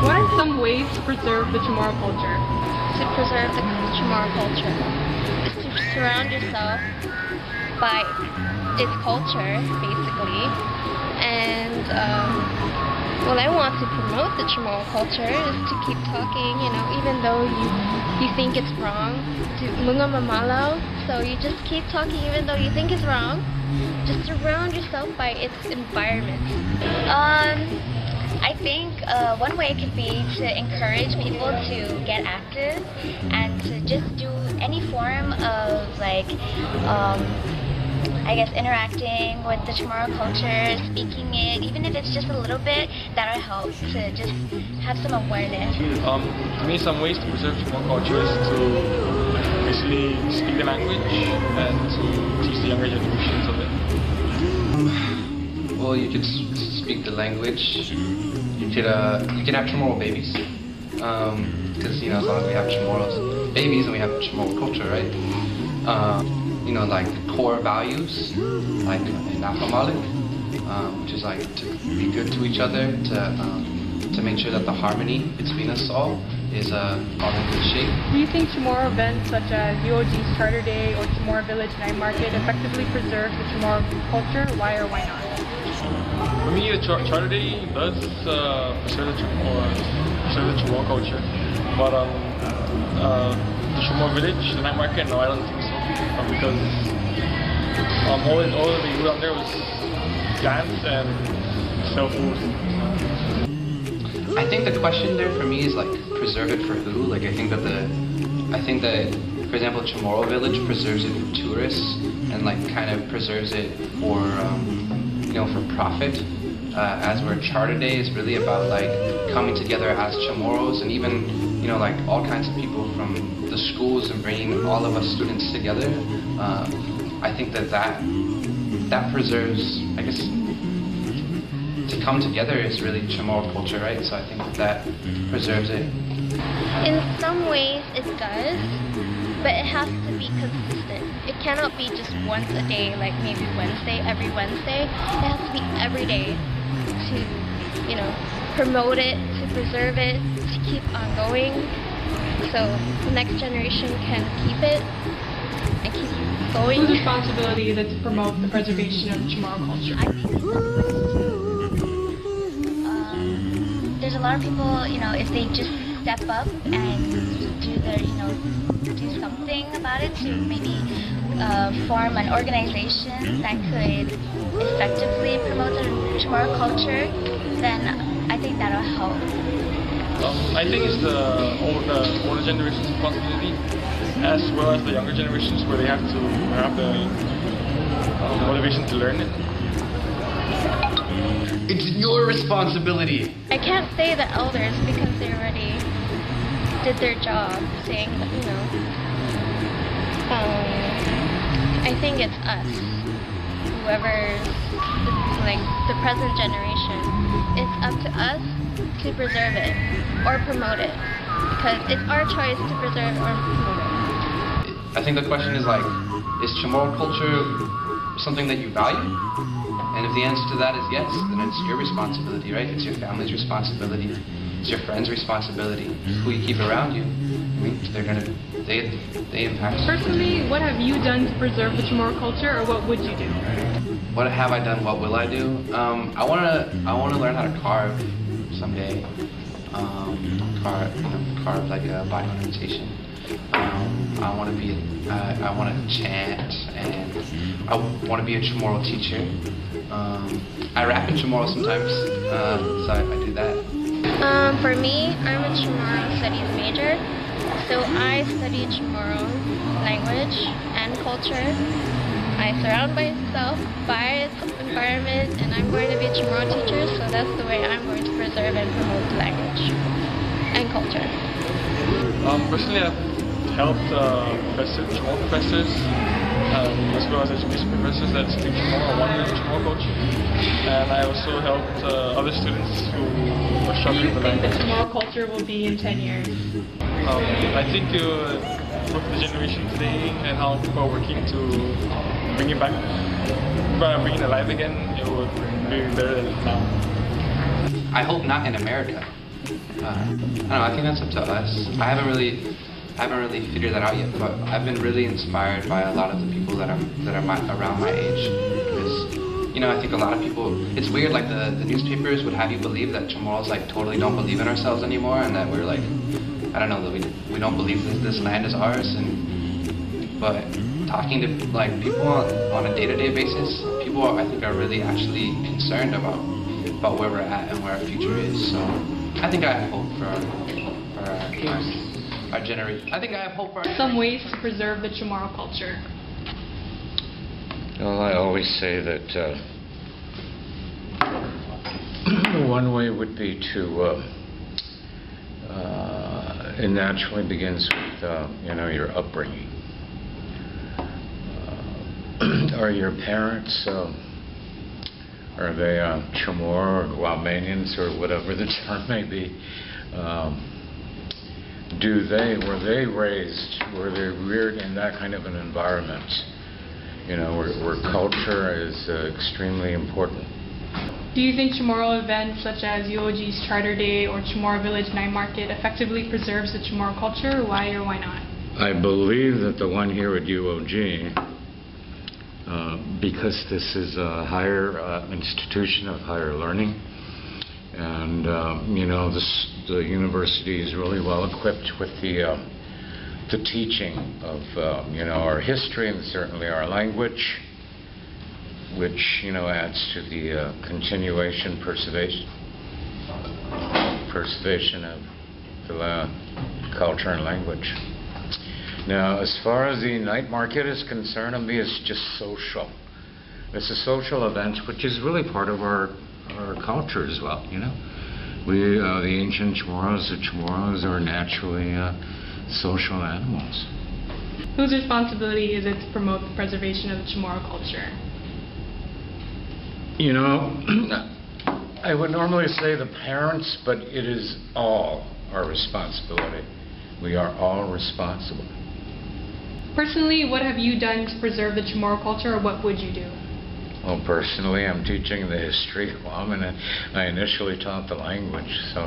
What are some ways to preserve the Chamorro culture? To preserve the Chamorro culture is to surround yourself by its culture, basically. And what I want to promote the Chamorro culture is to keep talking, even though you think it's wrong. To munga mamalo, so you just keep talking even though you think it's wrong. Just surround yourself by its environment. I think one way could be to encourage people to get active and to just do any form of interacting with the Chamorro culture, speaking it, even if it's just a little bit, that'll help to just have some awareness. To me, some ways to preserve Chamorro culture is to basically speak the language and to teach the younger generations of it. Well, you could speak the language. You could have Chamorro babies, because as long as we have Chamorro babies and we have Chamorro culture, right? Like the core values, like in Afamalik, which is like to be good to each other, to make sure that the harmony between us all is all in good shape. Do you think Chamorro events such as UOG's Charter Day or Chamorro Village Night Market effectively preserve the Chamorro culture? Why or why not? For me, the Charter Day does preserve the Chamorro culture, but the Chamorro Village, the night market, no, I don't think so. Because all they do down there was dance and sell food. I think the question there for me is like, preserve it for who? Like I think that for example, Chamorro Village preserves it for tourists and like kind of preserves it for for profit. As where Charter Day is really about like coming together as Chamorros, and even like all kinds of people from the schools and bringing all of us students together. I think that preserves, I guess, to come together is really Chamorro culture, right? So I think that preserves it. In some ways it does, but it has to be consistent. It cannot be just once a day, like maybe every Wednesday. It has to be every day to, promote it, to preserve it, to keep on going, so the next generation can keep it and keep going. Whose responsibility is it to promote the preservation of Chamorro culture? I think there's a lot of people, if they just step up and do something about it, to maybe form an organization that could effectively promote the Chamorro culture, then I think that'll help. I think it's the older generation's responsibility, as well as the younger generations, where they have to have the motivation to learn it. It's your responsibility. I can't say the elders because they already did their job, saying that, I think it's us, whoever's like the present generation. It's up to us to preserve it or promote it, because it's our choice to preserve or promote it. I think the question is like, is Chamorro culture something that you value? And if the answer to that is yes, then it's your responsibility, right? It's your family's responsibility. It's your friend's responsibility. Who you keep around you, they impact. Personally, what have you done to preserve the Chamorro culture, or what would you do? What have I done? What will I do? I wanna learn how to carve someday. Carve like a Bible notation. I want to chant, and I want to be a Chamorro teacher. I rap in Chamorro sometimes, so I do that. For me, I'm a Chamorro studies major, so I study Chamorro language and culture. I surround myself by its environment, and I'm going to be a Chamorro teacher, so that's the way I'm going to preserve and promote the language and culture. Personally, I've helped Chamorro professors, as well as education professors that speak Chamorro or want to learn Chamorro culture. And I also helped other students who are struggling with the language. Where do you think the Chamorro culture will be in 10 years? I think with the generation today and how people are working to bring it back, bring it alive again, it would be better than now. I hope not in America. I don't know, I think that's up to us. I haven't really figured that out yet, but I've been really inspired by a lot of the people that are around my age. Because, you know, I think a lot of people, it's weird, like the newspapers would have you believe that Chamorros like totally don't believe in ourselves anymore, and that we're like, I don't know, that we don't believe that this land is ours. But talking to like people on a day-to-day basis, people I think are really actually concerned about where we're at and where our future is. So I think I have hope for our generation. I think I have hope for some ways to preserve the Chamorro culture. Well, I always say that one way would be to it naturally begins with you know, your upbringing. Are your parents are they Chamorro or Guamanians or whatever the term may be? Were they reared in that kind of an environment? You know, where culture is extremely important. Do you think Chamorro events such as UOG's Charter Day or Chamorro Village Night Market effectively preserves the Chamorro culture? Why or why not? I believe that the one here at UOG, because this is a higher institution of higher learning, and you know, the university is really well equipped with the teaching of you know, our history and certainly our language, which, you know, adds to the continuation, preservation of the culture and language. Now, as far as the night market is concerned, I mean, it's just social. It's a social event, which is really part of our culture as well, you know. We, the ancient Chamorros, the Chamorros are naturally social animals. Whose responsibility is it to promote the preservation of the Chamorro culture? You know, I would normally say the parents, but it is all our responsibility. We are all responsible. Personally, what have you done to preserve the Chamorro culture, or what would you do? Well, personally, I'm teaching the history of Guam, and I initially taught the language, so